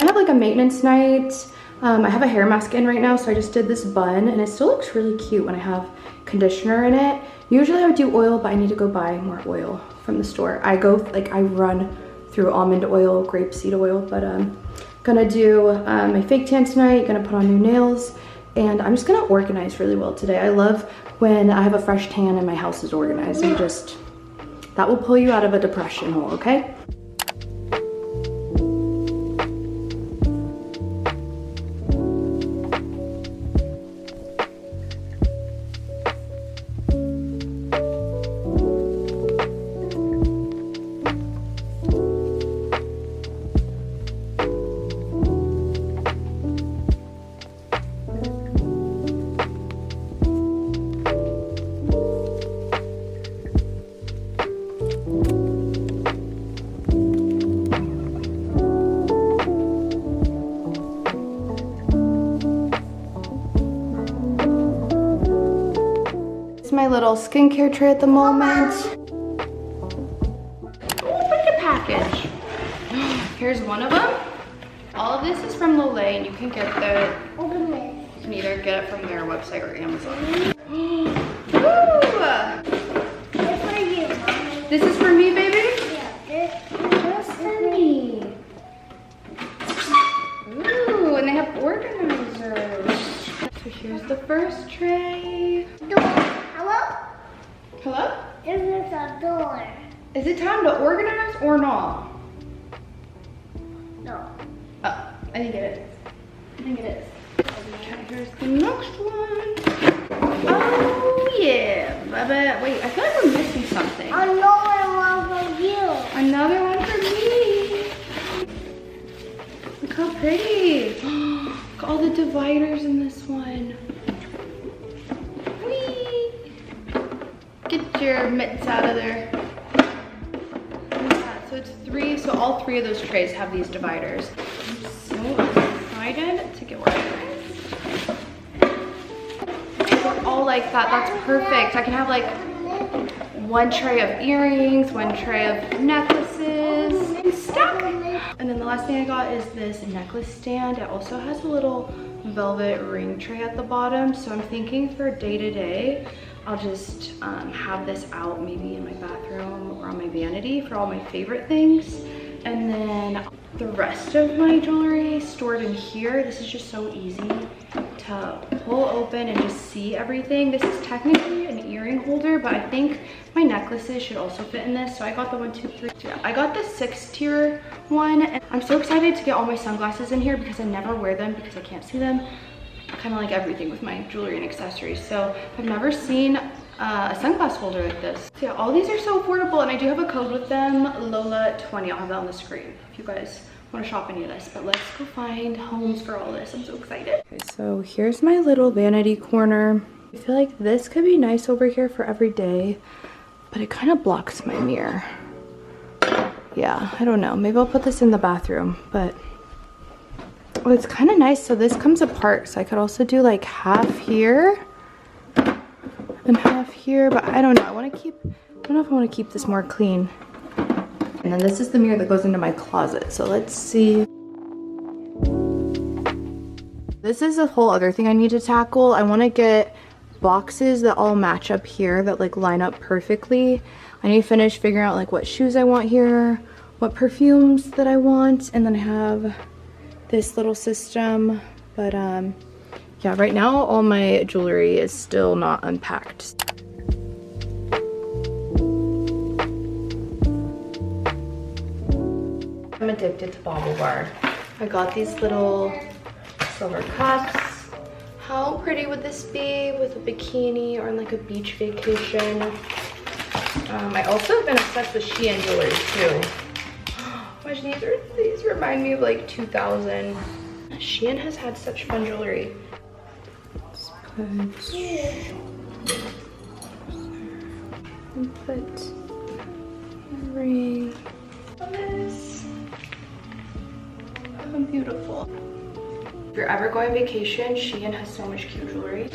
I have like a maintenance night. I have a hair mask in right now, so I just did this bun and it still looks really cute when I have conditioner in it. Usually I would do oil, but I need to go buy more oil from the store. I run through almond oil, grapeseed oil, but gonna do my fake tan tonight, gonna put on new nails, and I'm just gonna organize really well today. I love when I have a fresh tan and my house is organized, and that will pull you out of a depression hole, okay? My little skincare tray at the moment. Oh, look at the package. Here's one of them. All of this is from Lolalet, and you can get you can either get it from their website or Amazon. Ooh. For you, Mommy. This is for me, baby? Yeah, Just for me. Ooh, and they have organizers. So here's the first tray. Hello? Hello? This is a door. Is it time to organize or not? No. Oh, I think it is. I think it is. Okay, here's the next one. Oh yeah, Bubba. Wait, I feel like we're missing something. Another one for you. Another one for me. Look how pretty. Look at all the dividers in this one. Whee! Get your mitts out of there. Yeah, so it's 3, so all 3 of those trays have these dividers. I'm so excited to get organized. They're all like that, that's perfect. I can have like 1 tray of earrings, 1 tray of necklaces, and stack. And then the last thing I got is this necklace stand. It also has a little velvet ring tray at the bottom. So I'm thinking for day to day, I'll just have this out maybe in my bathroom or on my vanity for all my favorite things. And then the rest of my jewelry stored in here. This is just so easy to pull open and just see everything. This is technically an earring holder, but I think my necklaces should also fit in this. So I got the 1, 2, 3. Yeah, I got the 6-tier one, and I'm so excited to get all my sunglasses in here because I never wear them because I can't see them. Kind of like everything with my jewelry and accessories. So I've never seen a sunglass holder like this. So yeah, all these are so affordable, and I do have a code with them, Lola20. I'll have that on the screen if you guys want to shop any of this. But let's go find homes for all this. I'm so excited. Okay, so here's my little vanity corner. I feel like this could be nice over here for every day, but it kind of blocks my mirror. Yeah, I don't know. Maybe I'll put this in the bathroom, but oh, it's kind of nice. So this comes apart, so I could also do like half here and half here, but I don't know. I don't know if I want to keep this more clean. And then this is the mirror that goes into my closet. So let's see. This is a whole other thing I need to tackle. I want to get boxes that all match up here that like line up perfectly. I need to finish figuring out like what shoes I want here, what perfumes that I want, and then I have this little system. But yeah, right now all my jewelry is still not unpacked. I'm addicted to Bobble Bar. I got these little silver cups. How pretty would this be with a bikini or like a beach vacation? I also have been obsessed with Shein jewelry too. Gosh, these remind me of like 2000. Shein has had such fun jewelry. Let's put a ring on this. How beautiful. If you're ever going on vacation, Shein has so much cute jewelry.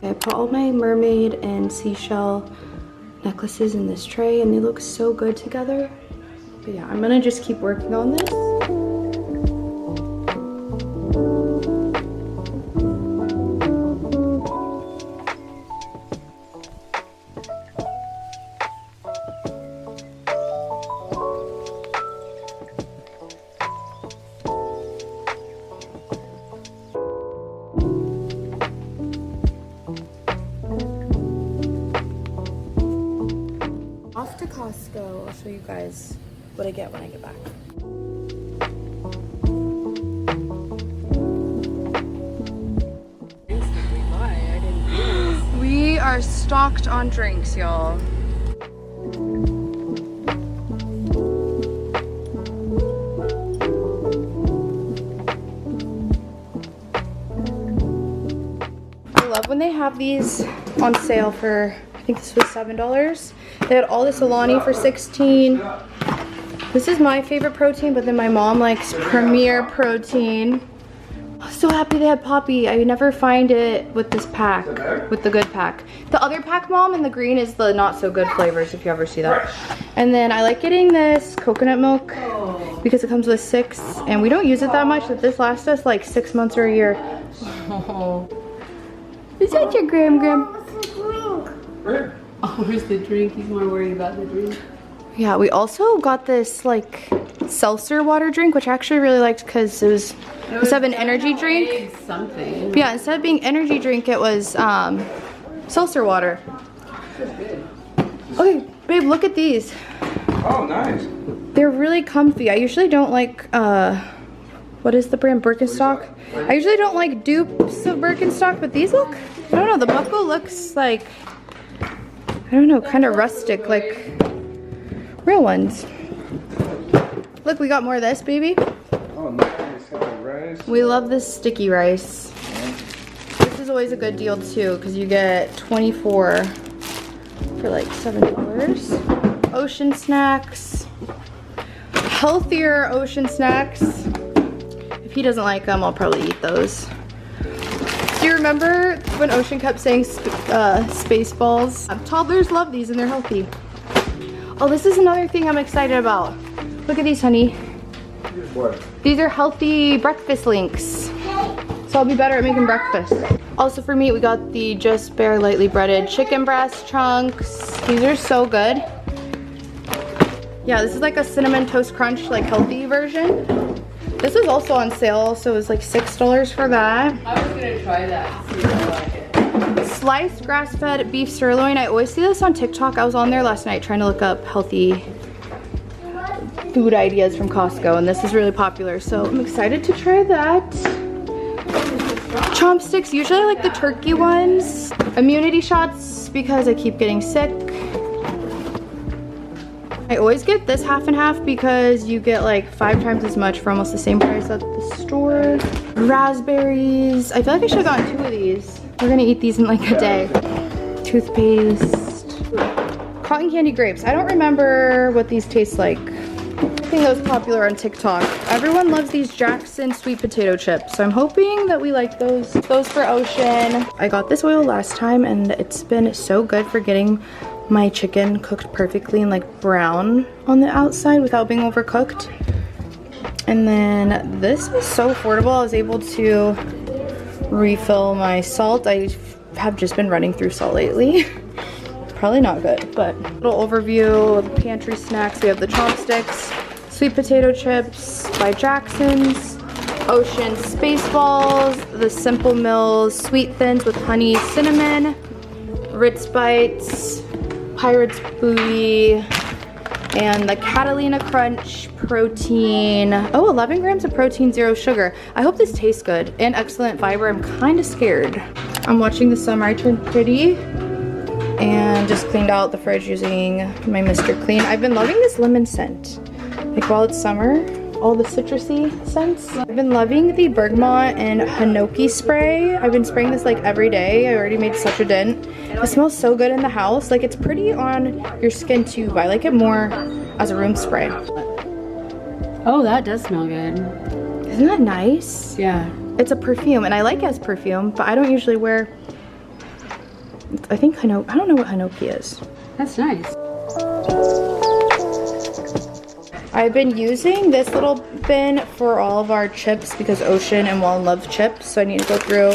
I put all my mermaid and seashell necklaces in this tray and they look so good together. But yeah, I'm gonna just keep working on this. Off to Costco. I'll show you guys what I get when I get back. We are stocked on drinks, y'all. I love when they have these on sale for, I think this was $7. They had all this Alani for $16. This is my favorite protein, but then my mom likes Premier Protein. I'm so happy they had Poppy. I never find it with this pack, with the good pack. The other pack, Mom, in the green is the not so good flavors, if you ever see that. And then I like getting this coconut milk because it comes with 6, and we don't use it that much, but this lasts us like 6 months or a year. Oh. Is that your Gram? Oh, where's the drink? He's more worried about the drink. Yeah, we also got this like seltzer water drink, which I actually really liked because it was instead of an energy drink. Something. Yeah, instead of being energy drink, it was seltzer water. Okay, babe, look at these. Oh, nice. They're really comfy. I usually don't like what is the brand? Birkenstock. I usually don't like dupes of Birkenstock, but these look, I don't know, the buckle looks like, I don't know, kind of rustic, like real ones. Look, we got more of this, baby. Oh, nice. Have the rice. We love this sticky rice. This is always a good deal too, because you get 24 for like $7. Ocean snacks. Healthier ocean snacks. If he doesn't like them, I'll probably eat those. Do you remember when Ocean kept saying Spaceballs? Toddlers love these and they're healthy. Oh, this is another thing I'm excited about. Look at these, honey. What? These are healthy breakfast links. So I'll be better at making breakfast. Also for me, we got the Just Bare Lightly Breaded chicken breast chunks. These are so good. Yeah, this is like a cinnamon toast crunch, like healthy version. This was also on sale, so it was like $6 for that. I was gonna try that, see if I like it. Sliced grass-fed beef sirloin. I always see this on TikTok. I was on there last night trying to look up healthy food ideas from Costco, and this is really popular, so I'm excited to try that. Chopsticks, usually I like the turkey ones. Immunity shots because I keep getting sick. I always get this half and half because you get like 5 times as much for almost the same price at the store. Raspberries. I feel like I should have gotten 2 of these. We're gonna eat these in like a day. Toothpaste. Cotton candy grapes. I don't remember what these taste like. I think that was popular on TikTok. Everyone loves these Jackson sweet potato chips, so I'm hoping that we like those. Those for Ocean. I got this oil last time and it's been so good for getting my chicken cooked perfectly and like brown on the outside without being overcooked. And then this was so affordable. I was able to refill my salt. I have just been running through salt lately. Probably not good, but little overview of pantry snacks. We have the chopsticks, sweet potato chips by Jackson's, Ocean Spaceballs, the Simple Mills Sweet Thins with honey cinnamon, Ritz Bites, Pirate's Booty, and the Catalina Crunch protein. Oh, 11 grams of protein, 0 sugar. I hope this tastes good and excellent fiber. I'm kind of scared. I'm watching The Summer I Turned Pretty and just cleaned out the fridge using my Mr. Clean. I've been loving this lemon scent. Like while it's summer, all the citrusy scents. I've been loving the bergamot and hinoki spray. I've been spraying this like every day. I already made such a dent. It smells so good in the house. Like it's pretty on your skin too, but I like it more as a room spray. Oh, that does smell good. Isn't that nice? Yeah. It's a perfume, and I like it as perfume, but I don't usually wear, I think I don't know what Hanoki is. That's nice. I've been using this little bin for all of our chips because Ocean and Wallen love chips, so I need to go through.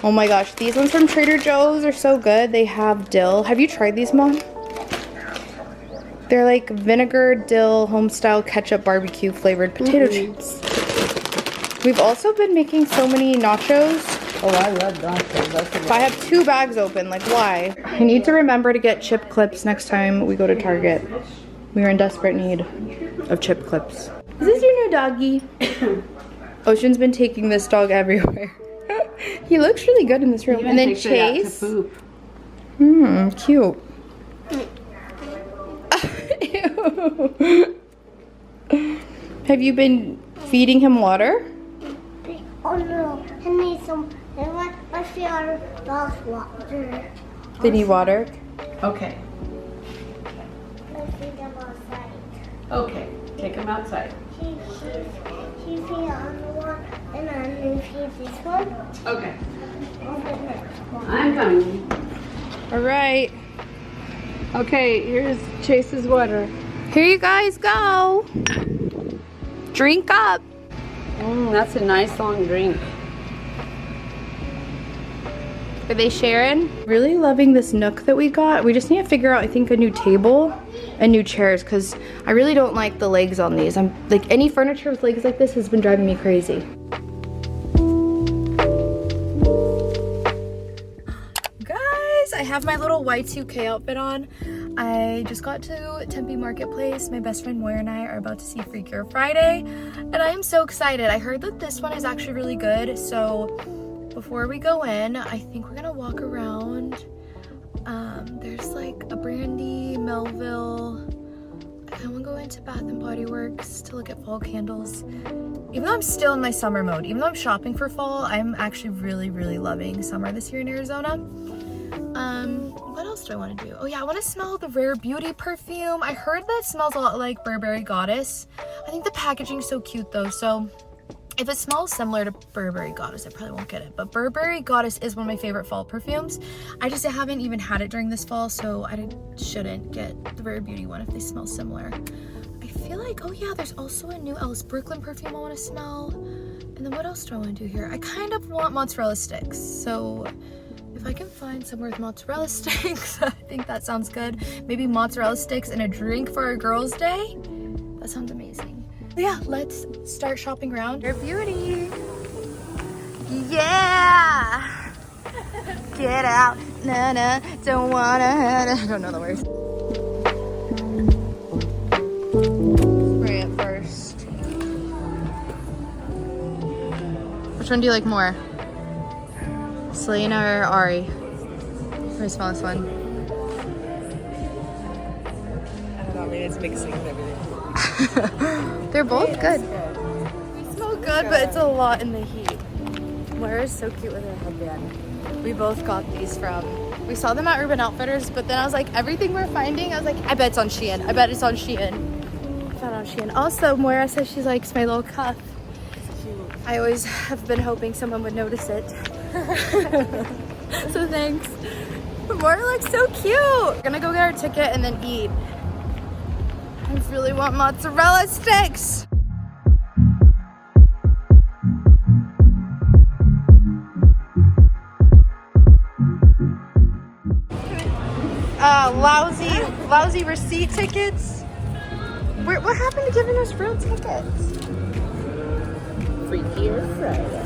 Oh my gosh, these ones from Trader Joe's are so good. They have dill. Have you tried these, Mom? They're like vinegar, dill, homestyle ketchup, barbecue flavored potato chips. We've also been making so many nachos. Oh, I love nachos. If I have 2 bags open, like why? I need to remember to get chip clips next time we go to Target. We are in desperate need of chip clips. Is this your new doggy? Ocean's been taking this dog everywhere. He looks really good in this room. And then Chase. Cute. Ew. Have you been feeding him water? Oh no, I need some. I see our dog's water. They need water. Okay. I see them outside. Okay. Take them outside. She feed on the one, and then feed this one. Okay. And the next one. I'm coming. All right. Okay, here's Chase's water. Here you guys go. Drink up. That's a nice long drink. Are they sharing? Really loving this nook that we got. We just need to figure out, I think, a new table and new chairs because I really don't like the legs on these. I'm like, any furniture with legs like this has been driving me crazy. Guys, I have my little Y2K outfit on. I just got to Tempe Marketplace. My best friend Moira and I are about to see Freakier Friday, and I am so excited. I heard that this one is actually really good, so before we go in, I think we're gonna walk around. There's like a Brandy, Melville. I kind of want to go into Bath and Body Works to look at fall candles. Even though I'm still in my summer mode, even though I'm shopping for fall, I'm actually really, really loving summer this year in Arizona. What else do I want to do? Oh yeah, I want to smell the Rare Beauty perfume. I heard that it smells a lot like Burberry Goddess. I think the packaging is so cute though, so if it smells similar to Burberry Goddess, I probably won't get it. But Burberry Goddess is one of my favorite fall perfumes. I just haven't even had it during this fall, so I shouldn't get the Rare Beauty one if they smell similar. I feel like, oh yeah, there's also a new Ellis Brooklyn perfume I want to smell. And then what else do I want to do here? I kind of want mozzarella sticks, so if I can find somewhere with mozzarella sticks, I think that sounds good. Maybe mozzarella sticks and a drink for a girls' day. That sounds amazing. Yeah, let's start shopping around. Rare Beauty. Yeah. Get out. Nah, nah. Don't wanna. I don't know the words. Spray it first. Which one do you like more? Selena or Ari? Let me smell this one. I don't know, I mean, it's mixing with everything. They're both good. They smell good, but it's a lot in the heat. Moira's so cute with her headband. We both got these we saw them at Urban Outfitters, but then I was like, everything we're finding, I was like, I bet it's on Shein. I bet it's on Shein. Found on Shein. Also, Moira says she likes my little cuff. I always have been hoping someone would notice it. So thanks. Moira looks so cute. We're gonna go get our ticket and then eat. I really want mozzarella sticks. Lousy receipt tickets. What happened to giving us real tickets? Freakier Friday.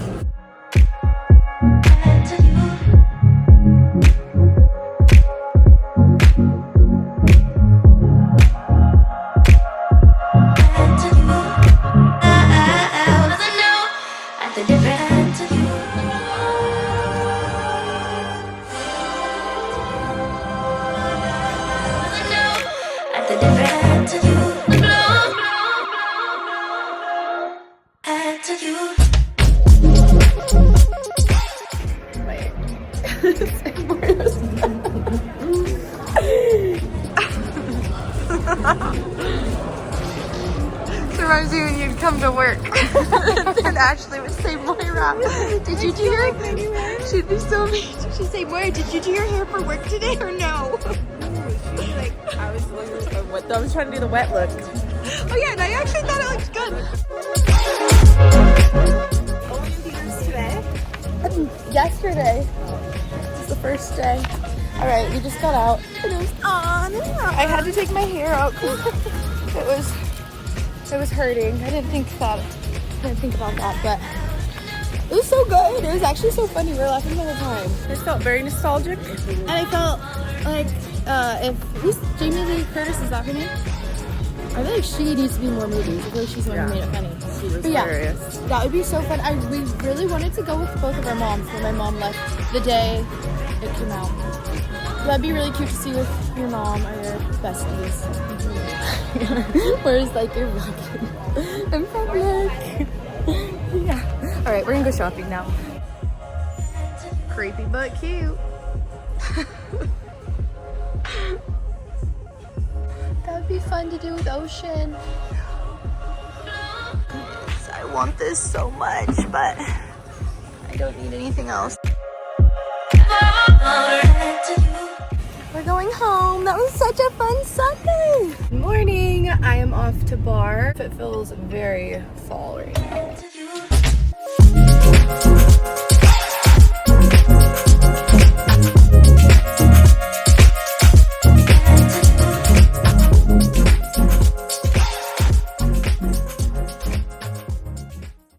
reminds me when you'd come to work and Ashley would say, Moira, did you do your hair? She'd be so mean. She'd say, Moira, did you do your hair for work today or no? Like, I was trying to do the wet look. Oh yeah, and I actually thought it looked good. Only in theaters today. Yesterday was the first day. All right, we just got out. And it was on. I had to take my hair out because it was hurting. I didn't think about that, but it was so good. It was actually so funny. We were laughing the whole time. It felt very nostalgic. And I felt like who's Jamie Lee Curtis, is that her name? I feel like she needs to be in more movies. I feel like she's the one who made it funny. She was But yeah, hilarious. that would be so fun. We really wanted to go with both of our moms when my mom left the day it came out. That'd be really cute to see with your mom or your besties. Whereas like you're vlogging in public. Yeah. Alright, we're gonna go shopping now. Creepy but cute. That would be fun to do with Ocean. I want this so much, but I don't need anything else. We're going home. That was such a fun Sunday. Good morning. I am off to bar. It feels very fall right now.